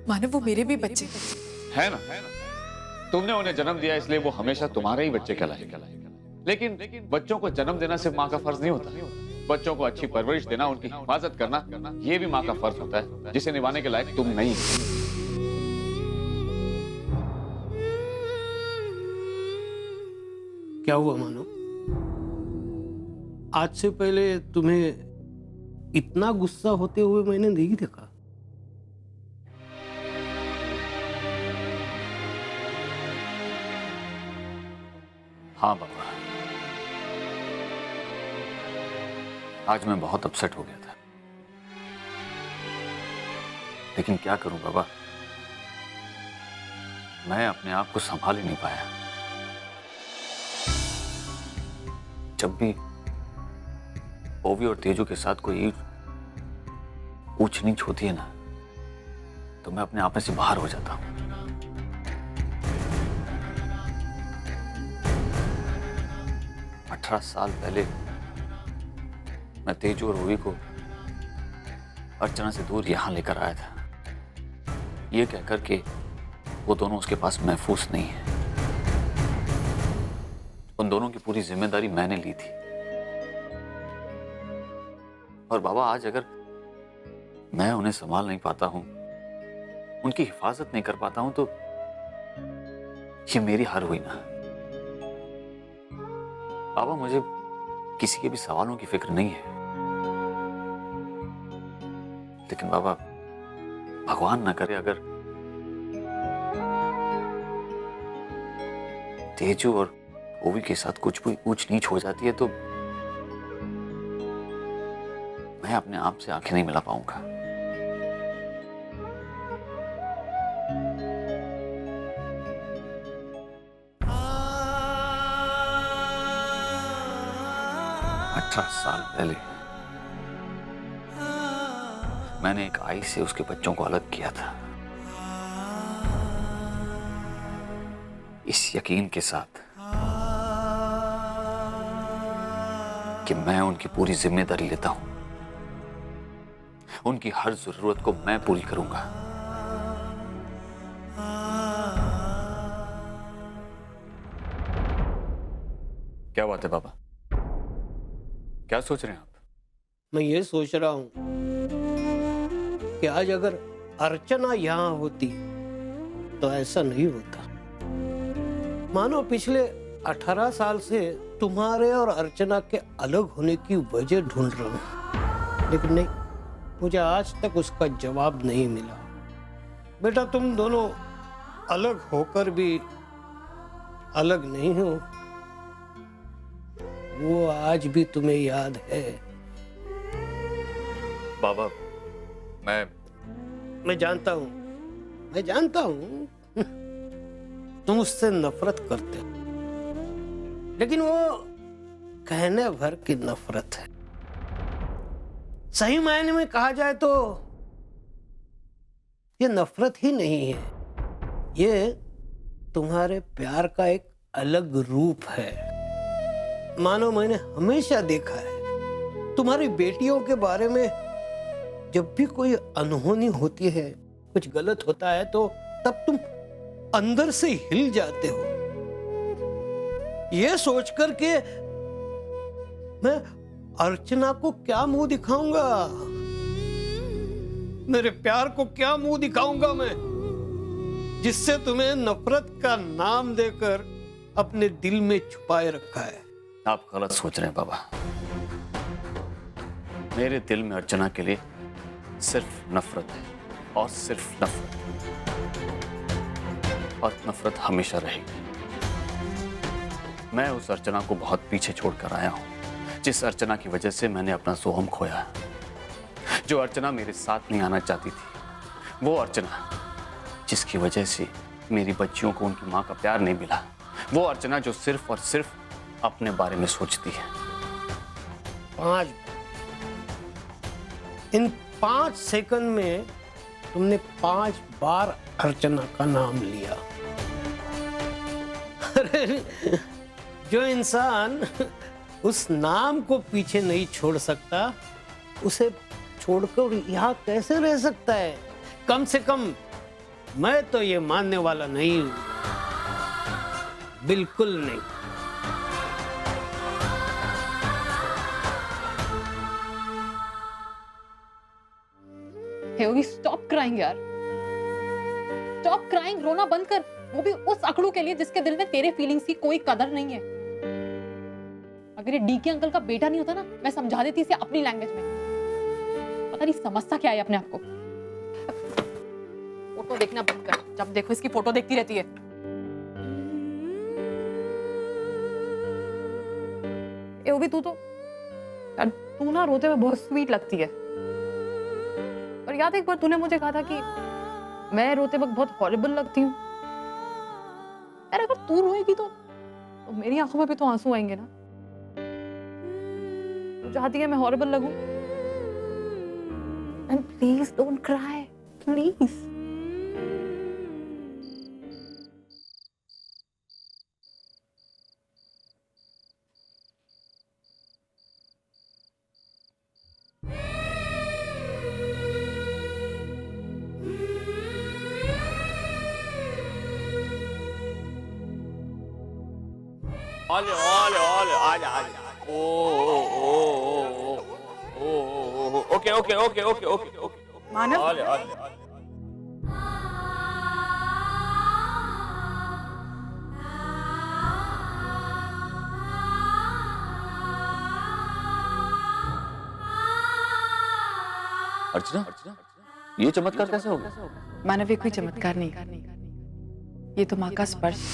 मानो वो मेरे भी बच्चे है ना। तुमने उन्हें जन्म दिया इसलिए वो हमेशा तुम्हारे ही बच्चे कहलाएंगे। लेकिन बच्चों को जन्म देना सिर्फ माँ का फर्ज नहीं होता। बच्चों को अच्छी परवरिश देना, उनकी हिफाजत करना, ये भी माँ का फर्ज होता है, जिसे निभाने के लायक तुम नहीं हो। क्या हुआ मानो? आज से पहले तुम्हें इतना गुस्सा होते हुए मैंने नहीं देखा। हाँ बाबा, आज मैं बहुत अपसेट हो गया था, लेकिन क्या करूं बाबा, मैं अपने आप को संभाल ही नहीं पाया। जब भी ओवी और तेजू के साथ कोई ऊंच नीच होती है ना, तो मैं अपने आप में से बाहर हो जाता हूं। साल पहले मैं तेजू और ओवी को अर्चना से दूर यहां लेकर आया था, ये कहकर के वो दोनों उसके पास महफूज नहीं है। उन दोनों की पूरी जिम्मेदारी मैंने ली थी। और बाबा, आज अगर मैं उन्हें संभाल नहीं पाता हूं, उनकी हिफाजत नहीं कर पाता हूं, तो ये मेरी हार हुई ना। बाबा, मुझे किसी के भी सवालों की फिक्र नहीं है, लेकिन बाबा, भगवान ना करे अगर तेजू और ओवी के साथ कुछ भी ऊंच नीच हो जाती है, तो मैं अपने आप से आंखें नहीं मिला पाऊंगा। साल पहले मैंने एक आई से उसके बच्चों को अलग किया था, इस यकीन के साथ कि मैं उनकी पूरी जिम्मेदारी लेता हूं, उनकी हर जरूरत को मैं पूरी करूंगा। क्या बात है बाबा, क्या सोच रहे हैं आप? मैं ये सोच रहा हूं कि आज अगर अर्चना यहां होती तो ऐसा नहीं होता। मानो पिछले 18 साल से तुम्हारे और अर्चना के अलग होने की वजह ढूंढ रहा हूं, लेकिन नहीं, मुझे आज तक उसका जवाब नहीं मिला। बेटा, तुम दोनों अलग होकर भी अलग नहीं हो, वो आज भी तुम्हें याद है। बाबा, मैं जानता हूं तुम उससे नफरत करते हो, लेकिन वो कहने भर की नफरत है। सही मायने में कहा जाए तो ये नफरत ही नहीं है, ये तुम्हारे प्यार का एक अलग रूप है। मानो मैंने हमेशा देखा है, तुम्हारी बेटियों के बारे में जब भी कोई अनहोनी होती है, कुछ गलत होता है, तो तब तुम अंदर से हिल जाते हो, ये सोचकर के मैं अर्चना को क्या मुंह दिखाऊंगा, मेरे प्यार को क्या मुंह दिखाऊंगा मैं, जिससे तुम्हें नफरत का नाम देकर अपने दिल में छुपाए रखा है। आप गलत सोच रहे हैं बाबा। मेरे दिल में अर्चना के लिए सिर्फ नफरत है, और सिर्फ नफरत, और नफरत हमेशा रहेगी। मैं उस अर्चना को बहुत पीछे छोड़कर आया हूं, जिस अर्चना की वजह से मैंने अपना सोहम खोया, जो अर्चना मेरे साथ नहीं आना चाहती थी, वो अर्चना जिसकी वजह से मेरी बच्चियों को उनकी मां का प्यार नहीं मिला, वो अर्चना जो सिर्फ और सिर्फ अपने बारे में सोचती है। इन 5 सेकंड में तुमने 5 बार अर्चना का नाम लिया। अरे, जो इंसान उस नाम को पीछे नहीं छोड़ सकता, उसे छोड़कर यहाँ कैसे रह सकता है? कम से कम मैं तो ये मानने वाला नहीं हूं, बिल्कुल नहीं। हे योगी, स्टॉप क्राइंग यार, स्टॉप क्राइंग, रोना बंद कर। वो भी उस अकड़ू के लिए जिसके दिल में तेरे फीलिंग्स की कोई कदर नहीं है। अगर ये डीके अंकल का बेटा नहीं होता ना, मैं समझा देती इसे अपनी लैंग्वेज में। पता नहीं समझता क्या है अपने आप को। फोटो देखना बंद कर, जब देखो इसकी फोटो देखती रहती है। योगी तू तो यार, तू ना रोते हुए बहुत स्वीट लगती है। और याद है एक बार तूने मुझे कहा था कि मैं रोते वक्त बहुत हॉरिबल लगती हूँ। यार अगर तू रोएगी तो मेरी आंखों में भी तो आंसू आएंगे ना। तू चाहती है मैं हॉरिबल लगूं? And please don't cry, please. ओले ओले ओले आजा आजा ओ ओ ओ ओ ओ okay okay okay okay okay okay Manav, ओले ओले अर्चना, ये चमत्कार कैसे हो गया? मानव ये कोई चमत्कार नहीं, ये तो माँ का स्पर्श।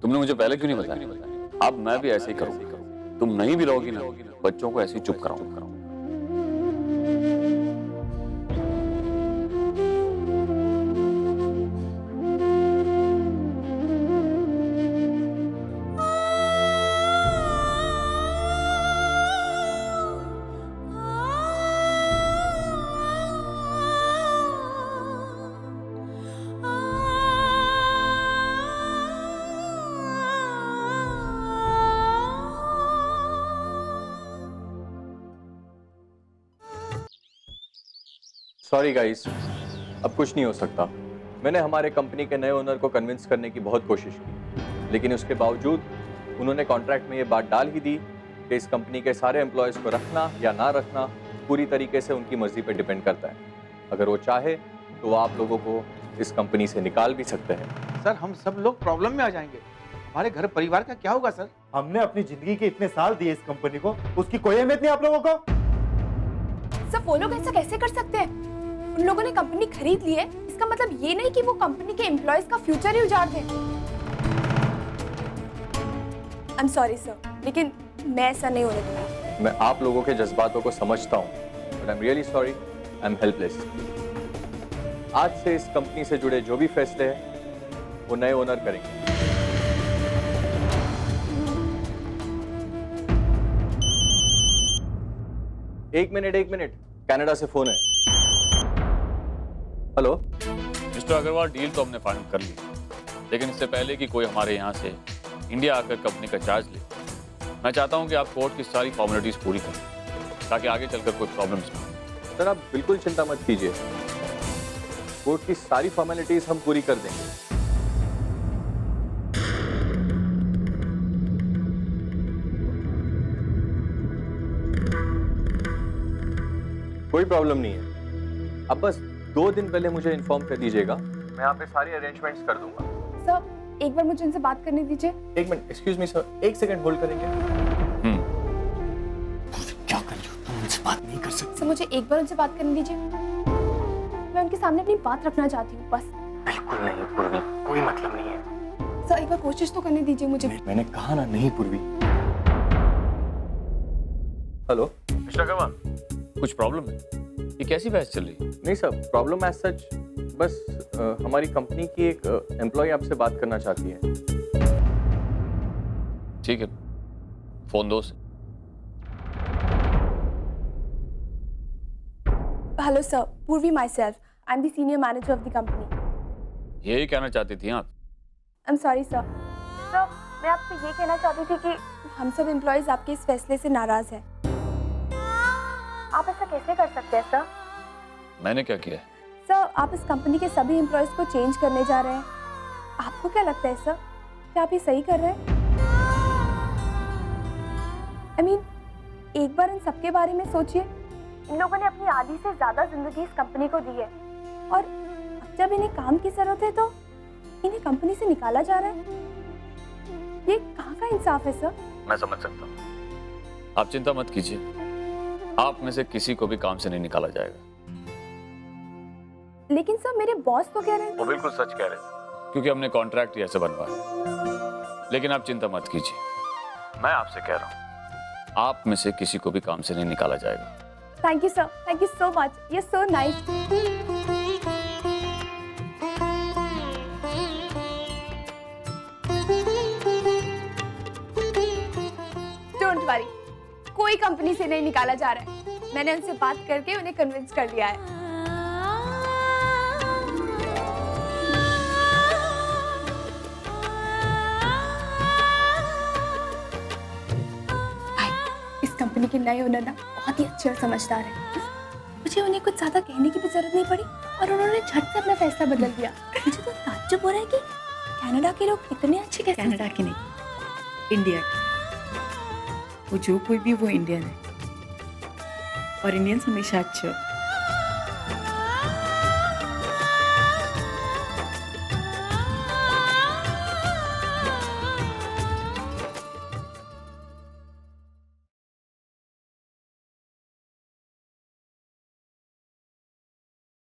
तुमने मुझे पहले क्यों नहीं बताया? अब मैं भी ऐसे ही करूंगा। तुम नहीं भी रहोगी ना, बच्चों को ऐसे ही चुप कराऊंगा। सॉरी गाइस, अब कुछ नहीं हो सकता। मैंने हमारे कंपनी के नए ओनर को कन्विंस करने की बहुत कोशिश की, लेकिन उसके बावजूद उन्होंने कॉन्ट्रैक्ट में ये बात डाल ही दी कि इस कंपनी के सारे एम्प्लॉयज़ को रखना या ना रखना पूरी तरीके से उनकी मर्जी पे डिपेंड करता है। अगर वो चाहे तो वो आप लोगों को इस कंपनी से निकाल भी सकते हैं। सर हम सब लोग प्रॉब्लम में आ जाएंगे। हमारे घर परिवार का क्या होगा सर? हमने अपनी जिंदगी के इतने साल दिए इस कंपनी को, उसकी कोई अहमियत नहीं आप लोगों को। सब वो लोग ऐसा कैसे कर सकते हैं? उन लोगों ने कंपनी खरीद ली है, इसका मतलब ये नहीं कि वो कंपनी के एम्प्लॉयज का फ्यूचर ही उजाड़ दें। आई एम सॉरी सर, लेकिन मैं ऐसा नहीं होने दूंगा। मैं आप लोगों के जज्बातों को समझता हूँ, but I am really sorry, I am helpless. आज से इस कंपनी से जुड़े जो भी फैसले हैं वो नए ओनर करेंगे। एक मिनट, कनाडा से फोन है। हेलो मिस्टर अग्रवाल, डील तो हमने फाइनल कर ली, लेकिन इससे पहले कि कोई हमारे यहाँ से इंडिया आकर कंपनी का चार्ज ले, मैं चाहता हूँ कि आप कोर्ट की सारी फॉर्मेलिटीज पूरी करें ताकि आगे चलकर कोई प्रॉब्लम्स ना हो। सर, आप बिल्कुल चिंता मत कीजिए, कोर्ट की सारी फॉर्मेलिटीज हम पूरी कर देंगे। कोई प्रॉब्लम नहीं है, अब बस 2 दिन पहले मुझे इन्फॉर्म कर दीजिएगा, मैं यहाँ पे सारी अरेंजमेंट्स कर दूंगा। सर एक बार मुझे उनसे बात करने दीजिए। एक minute, excuse me sir, 1 second hold करेंगे। क्या कर रही हो तुम? उनसे बात नहीं कर सकते। सर मुझे एक बार उनसे बात करने दीजिए, मैं उनके सामने अपनी बात रखना चाहती हूँ बस। बिल्कुल नहीं पूर्वी, कोई मतलब नहीं है। सर एक बार कोशिश तो करने दीजिए मुझे। मैंने कहा ना, नहीं पूर्वी। हेलो मिस्टर अग्रवाल, कुछ प्रॉब्लम है? ये कैसी बहस चल रही है? नहीं सर, प्रॉब्लम एज सच, बस हमारी कंपनी की एक एम्प्लॉय आपसे बात करना चाहती है। ठीक है, फोन दो से। हेलो सर, पूर्वी my self, I am the senior manager of the company. यही कहना चाहती थी आप? I am sorry sir. Sir मैं आपसे ये कहना चाहती थी कि हम सब एम्प्लॉयज आपके इस फैसले से नाराज हैं। आप ऐसा कैसे कर सकते हैं सर? मैंने क्या किया है? सर आप इस कंपनी के सभी एम्प्लॉयज को चेंज करने जा रहे हैं। आपको क्या लगता है सर, क्या आप ये सही कर रहे हैं? I mean, एक बार इन सबके बारे में सोचिए। इन लोगों ने अपनी आधी से ज्यादा जिंदगी इस कंपनी को दी है और अब जब इन्हें काम की जरूरत है तो इन्हें कंपनी से निकाला जा रहा है। ये कहाँ का इंसाफ है सर? मैं समझ सकता हूँ, आप चिंता मत कीजिए, आप में से किसी को भी काम से नहीं निकाला जाएगा। लेकिन सर मेरे बॉस तो कह रहे हैं। वो बिल्कुल सच कह रहे हैं, क्योंकि हमने कॉन्ट्रैक्ट ही ऐसे बनवाया। लेकिन आप चिंता मत कीजिए, मैं आपसे कह रहा हूँ, आप में से किसी को भी काम से नहीं निकाला जाएगा। Thank you sir, thank you so much, you so nice. Don't worry, कोई कंपनी से नहीं निकाला जा रहा है। मैंने उनसे बात करके उन्हें कन्विंस कर लिया है। इस कंपनी के नए ओनर ना बहुत ही अच्छे और समझदार हैं। मुझे उन्हें कुछ ज्यादा कहने की भी जरूरत नहीं पड़ी और उन्होंने झट से अपना फैसला बदल दिया। मुझे तो ताज्जुब हो रहा है कि कनाडा के लोग इतने अच्छे कैसे। कनाडा के नहीं, इंडिया के। वो जो कोई भी वो इंडियन है और इंडियंस हमेशा अच्छे होते हैं।